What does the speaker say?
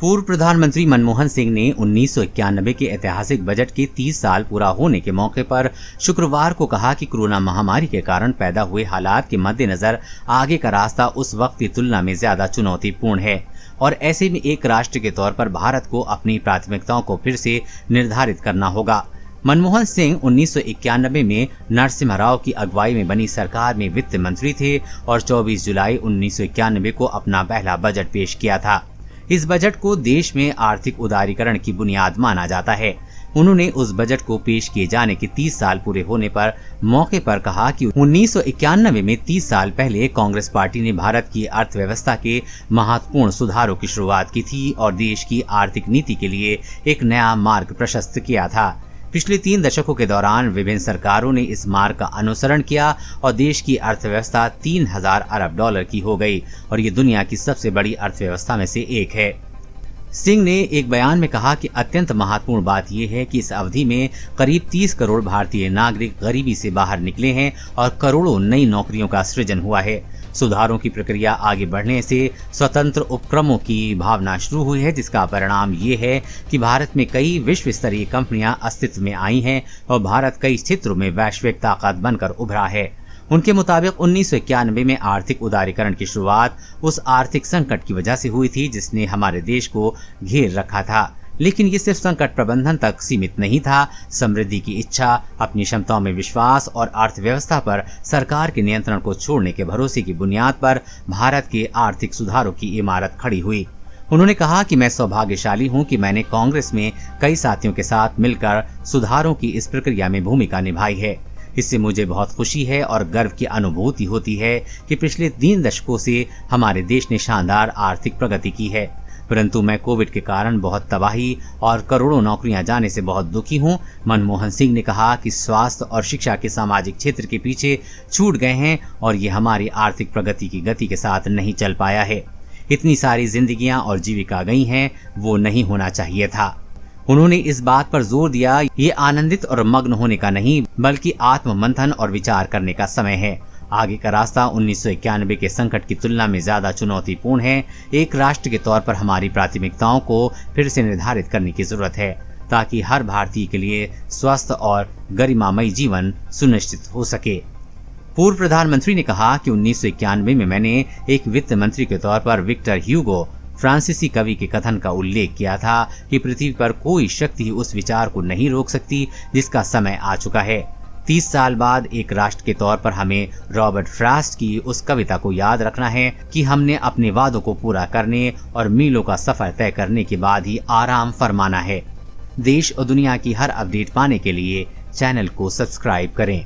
पूर्व प्रधानमंत्री मनमोहन सिंह ने 1991 के ऐतिहासिक बजट के 30 साल पूरा होने के मौके पर शुक्रवार को कहा कि कोरोना महामारी के कारण पैदा हुए हालात के मद्देनजर आगे का रास्ता उस वक्त की तुलना में ज्यादा चुनौतीपूर्ण है और ऐसे में एक राष्ट्र के तौर पर भारत को अपनी प्राथमिकताओं को फिर से निर्धारित करना होगा। मनमोहन सिंह 1991 में नरसिम्हा राव की अगुवाई में बनी सरकार में वित्त मंत्री थे और 24 जुलाई 1991 को अपना पहला बजट पेश किया था। इस बजट को देश में आर्थिक उदारीकरण की बुनियाद माना जाता है। उन्होंने उस बजट को पेश किए जाने के 30 साल पूरे होने पर मौके पर कहा कि 1991 में 30 साल पहले कांग्रेस पार्टी ने भारत की अर्थव्यवस्था के महत्वपूर्ण सुधारों की शुरुआत की थी और देश की आर्थिक नीति के लिए एक नया मार्ग प्रशस्त किया था। पिछले 3 दशकों के दौरान विभिन्न सरकारों ने इस मार्ग का अनुसरण किया और देश की अर्थव्यवस्था 3000 अरब डॉलर की हो गई और ये दुनिया की सबसे बड़ी अर्थव्यवस्था में से एक है। सिंह ने एक बयान में कहा कि अत्यंत महत्वपूर्ण बात यह है कि इस अवधि में करीब 30 करोड़ भारतीय नागरिक गरीबी से बाहर निकले हैं और करोड़ों नई नौकरियों का सृजन हुआ है। सुधारों की प्रक्रिया आगे बढ़ने से स्वतंत्र उपक्रमों की भावना शुरू हुई है, जिसका परिणाम ये है कि भारत में कई विश्व स्तरीय कंपनियां अस्तित्व में आई हैं और भारत कई क्षेत्रों में वैश्विक ताकत बनकर उभरा है। उनके मुताबिक 1991 में आर्थिक उदारीकरण की शुरुआत उस आर्थिक संकट की वजह से हुई थी जिसने हमारे देश को घेर रखा था, लेकिन ये सिर्फ संकट प्रबंधन तक सीमित नहीं था। समृद्धि की इच्छा, अपनी क्षमताओं में विश्वास और अर्थव्यवस्था पर सरकार के नियंत्रण को छोड़ने के भरोसे की बुनियाद पर भारत के आर्थिक सुधारों की इमारत खड़ी हुई। उन्होंने कहा कि मैं सौभाग्यशाली हूं कि मैंने कांग्रेस में कई साथियों के साथ मिलकर सुधारों की इस प्रक्रिया में भूमिका निभाई है। इससे मुझे बहुत खुशी है और गर्व की अनुभूति होती है कि पिछले 3 दशकों से हमारे देश ने शानदार आर्थिक प्रगति की है, परंतु मैं कोविड के कारण बहुत तबाही और करोड़ों नौकरियां जाने से बहुत दुखी हूं। मनमोहन सिंह ने कहा कि स्वास्थ्य और शिक्षा के सामाजिक क्षेत्र के पीछे छूट गए हैं और ये हमारी आर्थिक प्रगति की गति के साथ नहीं चल पाया है। इतनी सारी जिंदगियां और जीविका गई हैं, वो नहीं होना चाहिए था। उन्होंने इस बात पर जोर दिया, ये आनंदित और मग्न होने का नहीं बल्कि आत्म मंथन और विचार करने का समय है। आगे का रास्ता 1991 के संकट की तुलना में ज्यादा चुनौतीपूर्ण है। एक राष्ट्र के तौर पर हमारी प्राथमिकताओं को फिर से निर्धारित करने की जरूरत है ताकि हर भारतीय के लिए स्वस्थ और गरिमामयी जीवन सुनिश्चित हो सके। पूर्व प्रधानमंत्री ने कहा कि 1991 में मैंने एक वित्त मंत्री के तौर पर विक्टर ह्यूगो, फ्रांसीसी कवि के कथन का उल्लेख किया था कि पृथ्वी पर कोई शक्ति उस विचार को नहीं रोक सकती जिसका समय आ चुका है। 30 साल बाद एक राष्ट्र के तौर पर हमें रॉबर्ट फ्रॉस्ट की उस कविता को याद रखना है कि हमने अपने वादों को पूरा करने और मीलों का सफर तय करने के बाद ही आराम फरमाना है। देश और दुनिया की हर अपडेट पाने के लिए चैनल को सब्सक्राइब करें।